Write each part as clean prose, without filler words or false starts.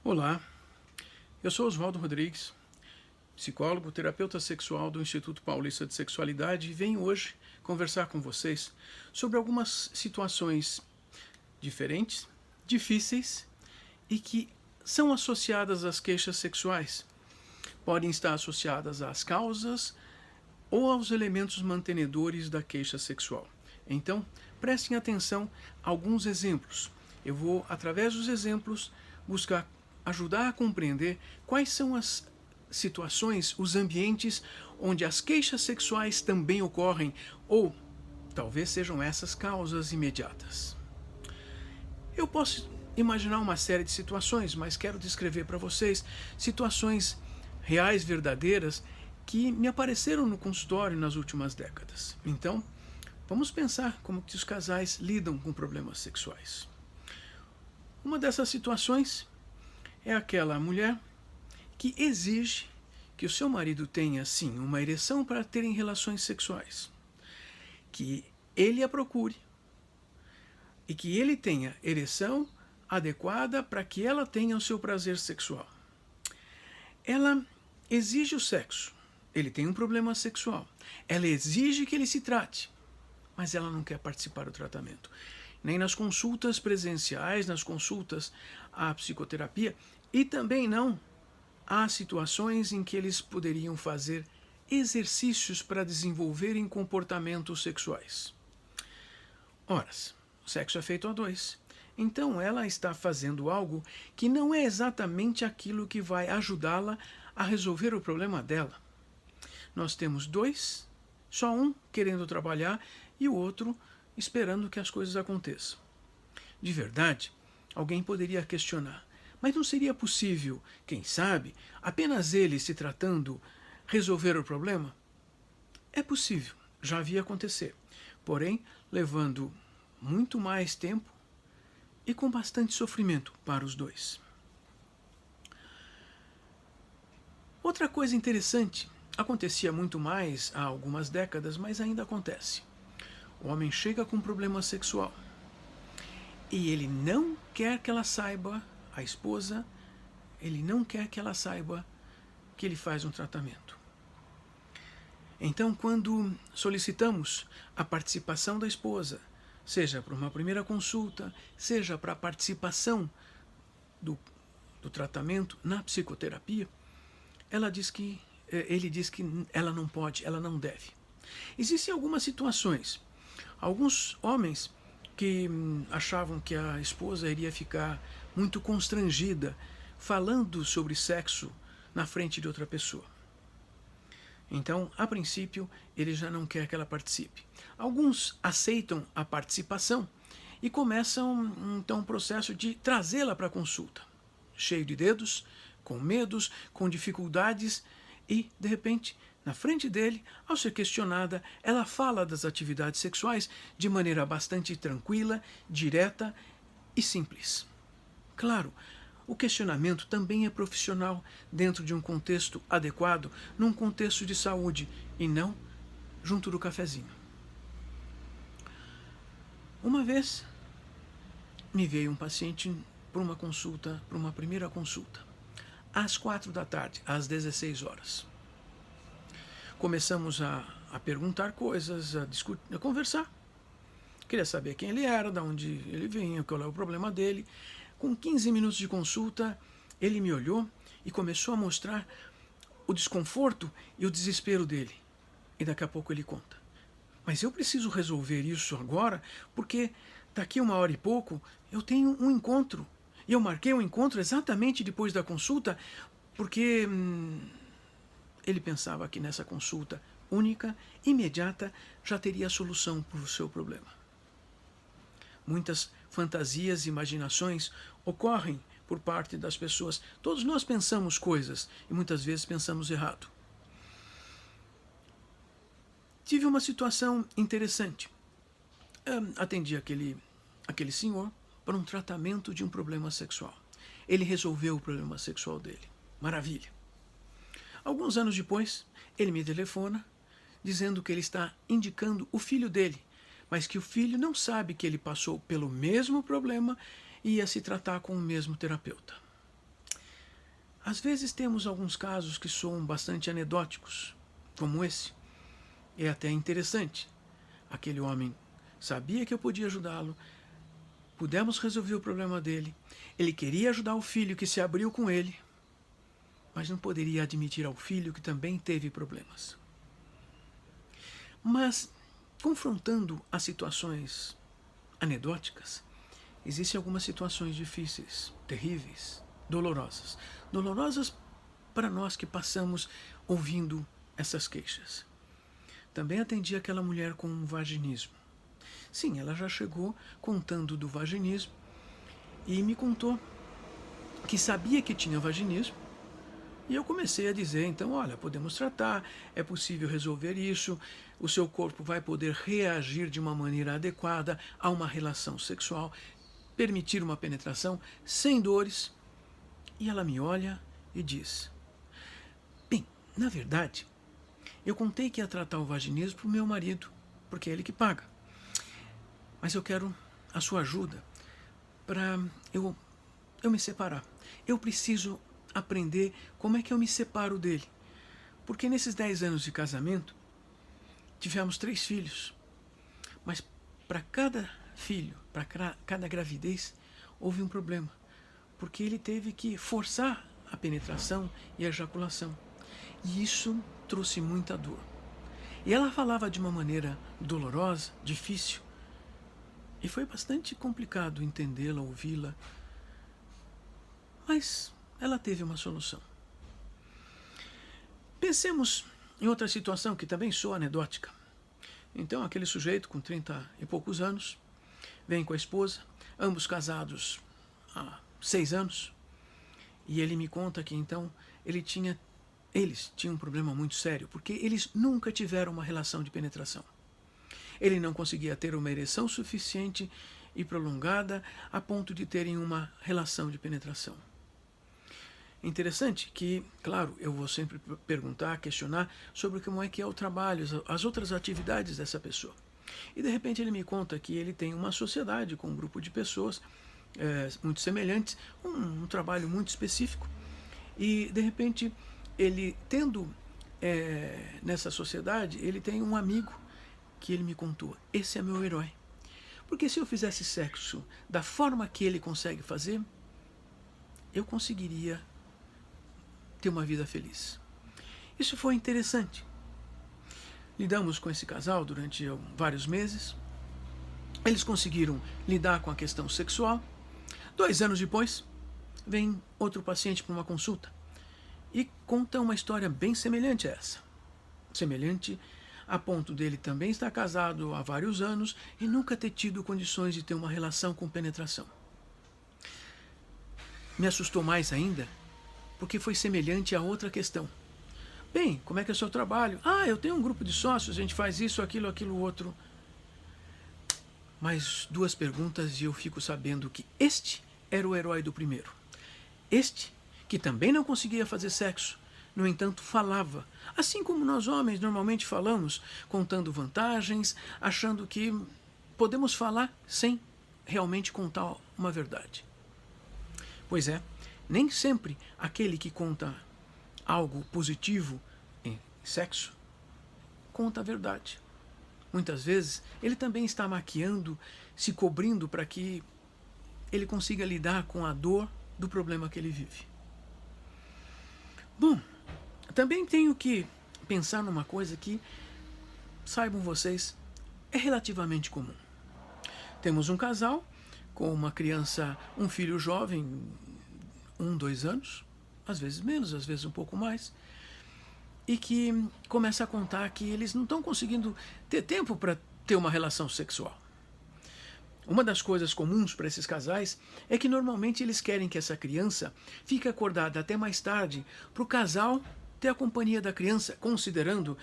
Olá, eu sou Oswaldo Rodrigues, psicólogo, terapeuta sexual do Instituto Paulista de Sexualidade e venho hoje conversar com vocês sobre algumas situações diferentes, difíceis e que são associadas às queixas sexuais. Podem estar associadas às causas ou aos elementos mantenedores da queixa sexual. Então, prestem atenção a alguns exemplos. Eu vou, através dos exemplos, buscar ajudar a compreender quais são as situações, os ambientes onde as queixas sexuais também ocorrem, ou talvez sejam essas causas imediatas. Eu posso imaginar uma série de situações, mas quero descrever para vocês situações reais, verdadeiras, que me apareceram no consultório nas últimas décadas. Então, vamos pensar como que os casais lidam com problemas sexuais. Uma dessas situações é aquela mulher que exige que o seu marido tenha, sim, uma ereção para terem relações sexuais, que ele a procure e que ele tenha ereção adequada para que ela tenha o seu prazer sexual. Ela exige o sexo, ele tem um problema sexual, ela exige que ele se trate, mas ela não quer participar do tratamento. Nem nas consultas presenciais, nas consultas à psicoterapia, e também não há situações em que eles poderiam fazer exercícios para desenvolverem comportamentos sexuais. Ora, o sexo é feito a dois. Então ela está fazendo algo que não é exatamente aquilo que vai ajudá-la a resolver o problema dela. Nós temos dois, só um querendo trabalhar e o outro esperando que as coisas aconteçam. De verdade, alguém poderia questionar, mas não seria possível, quem sabe, apenas ele se tratando, resolver o problema? É possível, já havia acontecer, porém levando muito mais tempo e com bastante sofrimento para os dois. Outra coisa interessante, acontecia muito mais há algumas décadas, mas ainda acontece. O homem chega com um problema sexual e ele não quer que ela saiba, a esposa, ele não quer que ela saiba que ele faz um tratamento. Então, quando solicitamos a participação da esposa, seja para uma primeira consulta, seja para a participação do tratamento na psicoterapia, ele diz que ela não pode, ela não deve. Existem algumas situações, alguns homens que achavam que a esposa iria ficar muito constrangida falando sobre sexo na frente de outra pessoa. Então, a princípio, ele já não quer que ela participe. Alguns aceitam a participação e começam então um processo de trazê-la para a consulta, cheio de dedos, com medos, com dificuldades e, de repente, na frente dele, ao ser questionada, ela fala das atividades sexuais de maneira bastante tranquila, direta e simples. Claro, o questionamento também é profissional dentro de um contexto adequado, num contexto de saúde, e não junto do cafezinho. Uma vez me veio um paciente para uma consulta, para uma primeira consulta, às 4 da tarde, às 16 horas. Começamos a perguntar coisas, a conversar. Queria saber quem ele era, de onde ele vinha, qual é o problema dele. Com 15 minutos de consulta, ele me olhou e começou a mostrar o desconforto e o desespero dele. E daqui a pouco ele conta. Mas eu preciso resolver isso agora, porque daqui 1 hora e pouco eu tenho um encontro. E eu marquei um encontro exatamente depois da consulta, porque ele pensava que nessa consulta única, imediata, já teria a solução para o seu problema. Muitas fantasias e imaginações ocorrem por parte das pessoas. Todos nós pensamos coisas e muitas vezes pensamos errado. Tive uma situação interessante. Atendi aquele senhor para um tratamento de um problema sexual. Ele resolveu o problema sexual dele. Maravilha. Alguns anos depois, ele me telefona dizendo que ele está indicando o filho dele, mas que o filho não sabe que ele passou pelo mesmo problema e ia se tratar com o mesmo terapeuta. Às vezes temos alguns casos que soam bastante anedóticos, como esse. É até interessante. Aquele homem sabia que eu podia ajudá-lo, pudemos resolver o problema dele, ele queria ajudar o filho que se abriu com ele, mas não poderia admitir ao filho que também teve problemas. Mas, confrontando as situações anedóticas, existem algumas situações difíceis, terríveis, dolorosas. Dolorosas para nós que passamos ouvindo essas queixas. Também atendi aquela mulher com um vaginismo. Sim, ela já chegou contando do vaginismo e me contou que sabia que tinha vaginismo. E eu comecei a dizer, então, olha, podemos tratar, é possível resolver isso, o seu corpo vai poder reagir de uma maneira adequada a uma relação sexual, permitir uma penetração sem dores. E ela me olha e diz, bem, na verdade, eu contei que ia tratar o vaginismo para o meu marido, porque é ele que paga. Mas eu quero a sua ajuda para eu me separar. Eu preciso aprender como é que eu me separo dele. Porque nesses 10 anos de casamento, tivemos 3 filhos. Mas para cada filho, para cada gravidez, houve um problema. Porque ele teve que forçar a penetração e a ejaculação. E isso trouxe muita dor. E ela falava de uma maneira dolorosa, difícil. E foi bastante complicado entendê-la, ouvi-la. Mas ela teve uma solução. Pensemos em outra situação que também soa anedótica. Então, aquele sujeito com 30 e poucos anos vem com a esposa, ambos casados há 6 anos, e ele me conta que então eles tinham um problema muito sério, porque eles nunca tiveram uma relação de penetração. Ele não conseguia ter uma ereção suficiente e prolongada a ponto de terem uma relação de penetração. Interessante que, claro, eu vou sempre perguntar, questionar sobre como é que é o trabalho, as outras atividades dessa pessoa. E de repente ele me conta que ele tem uma sociedade com um grupo de pessoas muito semelhantes, um trabalho muito específico. E de repente ele tendo nessa sociedade, ele tem um amigo que ele me contou, esse é meu herói. Porque se eu fizesse sexo da forma que ele consegue fazer, eu conseguiria ter uma vida feliz. Isso foi interessante. Lidamos com esse casal durante vários meses. Eles conseguiram lidar com a questão sexual. 2 anos depois, vem outro paciente para uma consulta e conta uma história bem semelhante a essa. Semelhante a ponto dele também estar casado há vários anos e nunca ter tido condições de ter uma relação com penetração. Me assustou mais ainda, porque foi semelhante a outra questão. Bem, como é que é o seu trabalho? Ah, eu tenho um grupo de sócios, a gente faz isso, aquilo, outro. Mais 2 perguntas e eu fico sabendo que este era o herói do primeiro. Este, que também não conseguia fazer sexo, no entanto falava, assim como nós homens normalmente falamos, contando vantagens, achando que podemos falar sem realmente contar uma verdade. Pois é, nem sempre aquele que conta algo positivo em sexo conta a verdade. Muitas vezes ele também está maquiando, se cobrindo para que ele consiga lidar com a dor do problema que ele vive. Bom, também tenho que pensar numa coisa que, saibam vocês, é relativamente comum. Temos um casal com uma criança, um filho jovem, 1, 2 anos, às vezes menos, às vezes um pouco mais, e que começa a contar que eles não estão conseguindo ter tempo para ter uma relação sexual. Uma das coisas comuns para esses casais é que normalmente eles querem que essa criança fique acordada até mais tarde para o casal ter a companhia da criança, considerando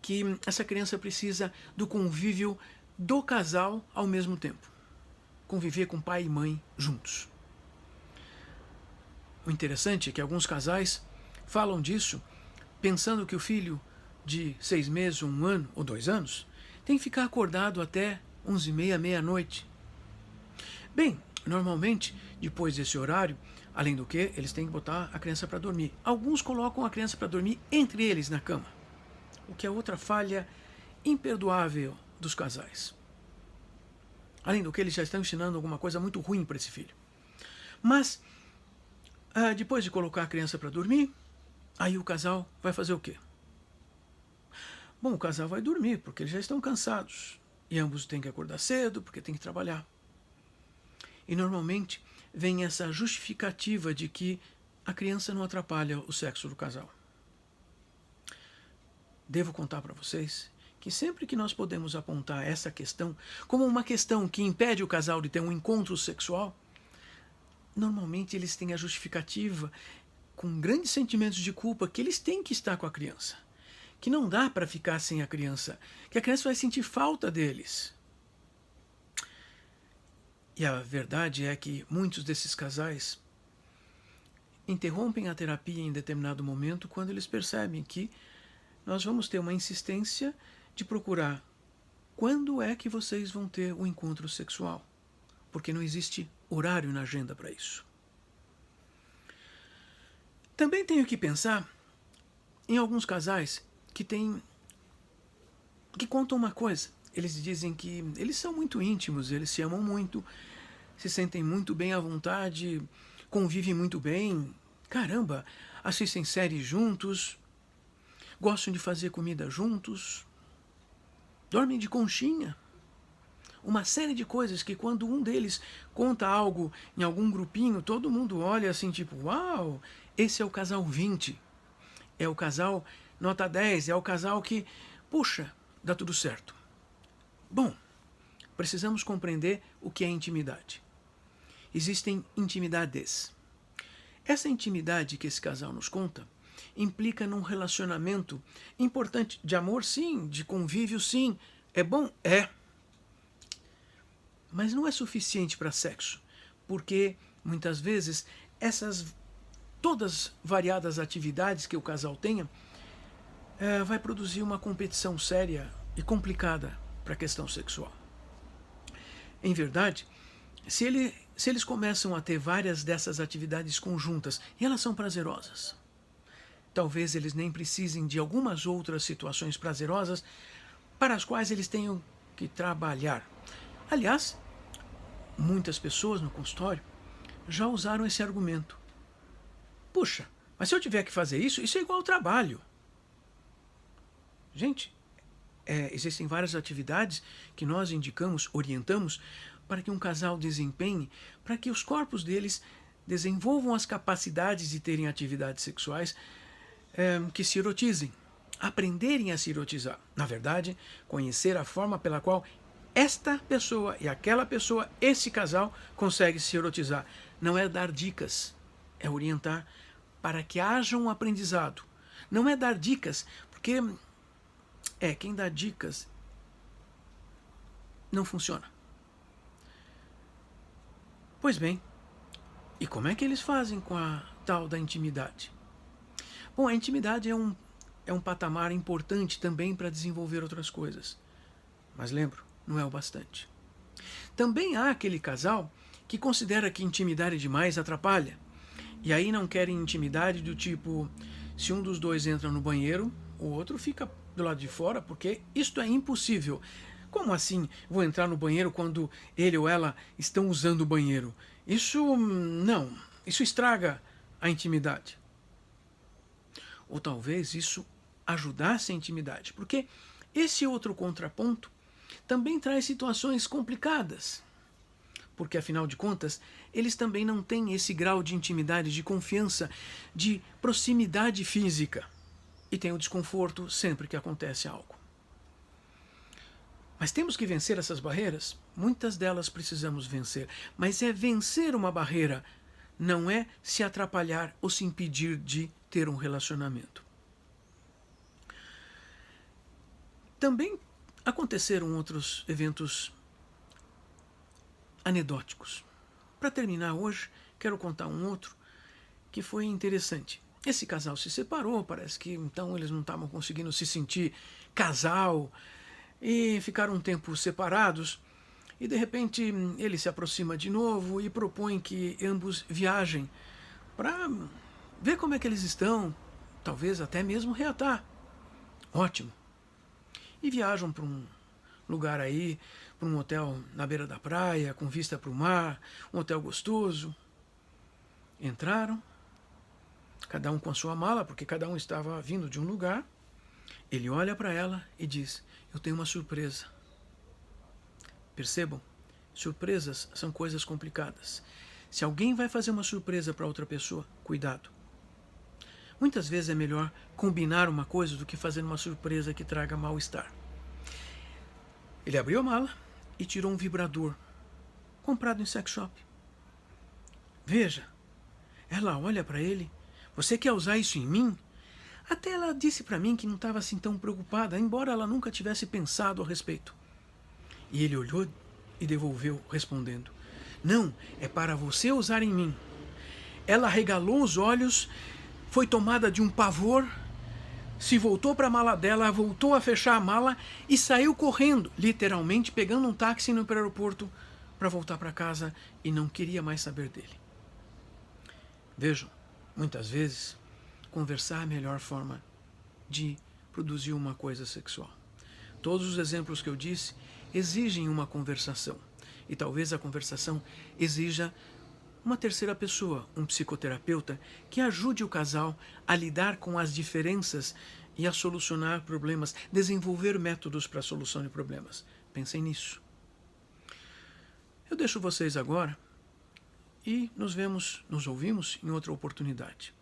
que essa criança precisa do convívio do casal ao mesmo tempo. Conviver com pai e mãe juntos. O interessante é que alguns casais falam disso pensando que o filho de 6 meses, 1 ano ou 2 anos tem que ficar acordado até 11h30, meia-noite. Bem, Normalmente, depois desse horário, além do que, eles têm que botar a criança para dormir. Alguns colocam a criança para dormir entre eles na cama, o que é outra falha imperdoável dos casais. Além do que, eles já estão ensinando alguma coisa muito ruim para esse filho. Mas, depois de colocar a criança para dormir, aí o casal vai fazer o quê? Bom, o casal vai dormir, porque eles já estão cansados. E ambos têm que acordar cedo, porque têm que trabalhar. E normalmente vem essa justificativa de que a criança não atrapalha o sexo do casal. Devo contar para vocês que sempre que nós podemos apontar essa questão como uma questão que impede o casal de ter um encontro sexual, normalmente eles têm a justificativa com grandes sentimentos de culpa que eles têm que estar com a criança, que não dá para ficar sem a criança, que a criança vai sentir falta deles. E a verdade é que muitos desses casais interrompem a terapia em determinado momento quando eles percebem que nós vamos ter uma insistência de procurar quando é que vocês vão ter o encontro sexual, porque não existe horário na agenda para isso. Também tenho que pensar em alguns casais que contam uma coisa. Eles dizem que eles são muito íntimos, eles se amam muito, se sentem muito bem à vontade, convivem muito bem. Caramba, assistem séries juntos, gostam de fazer comida juntos, dormem de conchinha. Uma série de coisas que quando um deles conta algo em algum grupinho, todo mundo olha assim tipo, uau, esse é o casal 20. É o casal nota 10, é o casal que, puxa, dá tudo certo. Bom, precisamos compreender o que é intimidade. Existem intimidades. Essa intimidade que esse casal nos conta implica num relacionamento importante de amor, sim, de convívio, sim. É bom? É. Mas não é suficiente para sexo, porque muitas vezes essas todas variadas atividades que o casal tenha vai produzir uma competição séria e complicada para a questão sexual. Em verdade, se eles começam a ter várias dessas atividades conjuntas e elas são prazerosas, talvez eles nem precisem de algumas outras situações prazerosas para as quais eles tenham que trabalhar. Aliás, muitas pessoas no consultório já usaram esse argumento. Puxa, mas se eu tiver que fazer isso é igual ao trabalho. Gente, existem várias atividades que nós indicamos, orientamos, para que um casal desempenhe, para que os corpos deles desenvolvam as capacidades de terem atividades sexuais que se erotizem, aprenderem a se erotizar. Na verdade, conhecer a forma pela qual esta pessoa e aquela pessoa, esse casal, consegue se erotizar. Não é dar dicas, é orientar para que haja um aprendizado. Não é dar dicas, porque quem dá dicas não funciona. Pois bem, e como é que eles fazem com a tal da intimidade? Bom, a intimidade é um patamar importante também para desenvolver outras coisas. Mas lembro, não é o bastante. Também há aquele casal que considera que intimidade demais atrapalha. E aí não querem intimidade do tipo, se um dos dois entra no banheiro, o outro fica do lado de fora, porque isto é impossível. Como assim vou entrar no banheiro quando ele ou ela estão usando o banheiro? Isso não, isso estraga a intimidade. Ou talvez isso ajudasse a intimidade, porque esse outro contraponto também traz situações complicadas. Porque, afinal de contas, eles também não têm esse grau de intimidade, de confiança, de proximidade física. E tem o desconforto sempre que acontece algo. Mas temos que vencer essas barreiras? Muitas delas precisamos vencer. Mas é vencer uma barreira, não é se atrapalhar ou se impedir de ter um relacionamento. Também aconteceram outros eventos anedóticos. Para terminar hoje, quero contar um outro que foi interessante. Esse casal se separou, parece que então eles não estavam conseguindo se sentir casal e ficaram um tempo separados. E de repente ele se aproxima de novo e propõe que ambos viajem para ver como é que eles estão, talvez até mesmo reatar. Ótimo. E viajam para um lugar aí, para um hotel na beira da praia, com vista para o mar, um hotel gostoso. Entraram, cada um com a sua mala, porque cada um estava vindo de um lugar. Ele olha para ela e diz: eu tenho uma surpresa. Percebam, surpresas são coisas complicadas. Se alguém vai fazer uma surpresa para outra pessoa, cuidado. Muitas vezes é melhor combinar uma coisa do que fazer uma surpresa que traga mal-estar. Ele abriu a mala e tirou um vibrador, comprado em sex shop. Veja, ela olha para ele: você quer usar isso em mim? Até ela disse para mim que não estava assim tão preocupada, embora ela nunca tivesse pensado a respeito. E ele olhou e devolveu, respondendo: não, é para você usar em mim. Ela arregalou os olhos, foi tomada de um pavor, se voltou para a mala dela, voltou a fechar a mala e saiu correndo, literalmente pegando um táxi no aeroporto para voltar para casa, e não queria mais saber dele. Vejam, muitas vezes, conversar é a melhor forma de produzir uma coisa sexual. Todos os exemplos que eu disse exigem uma conversação. E talvez a conversação exija uma terceira pessoa, um psicoterapeuta, que ajude o casal a lidar com as diferenças e a solucionar problemas, desenvolver métodos para a solução de problemas. Pensem nisso. Eu deixo vocês agora e nos ouvimos em outra oportunidade.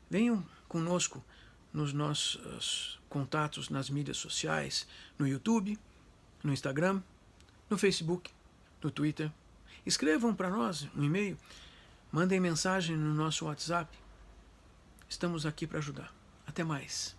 Venham conosco nos nossos contatos nas mídias sociais, no YouTube, no Instagram, no Facebook, no Twitter. Escrevam para nós um e-mail, mandem mensagem no nosso WhatsApp. Estamos aqui para ajudar. Até mais.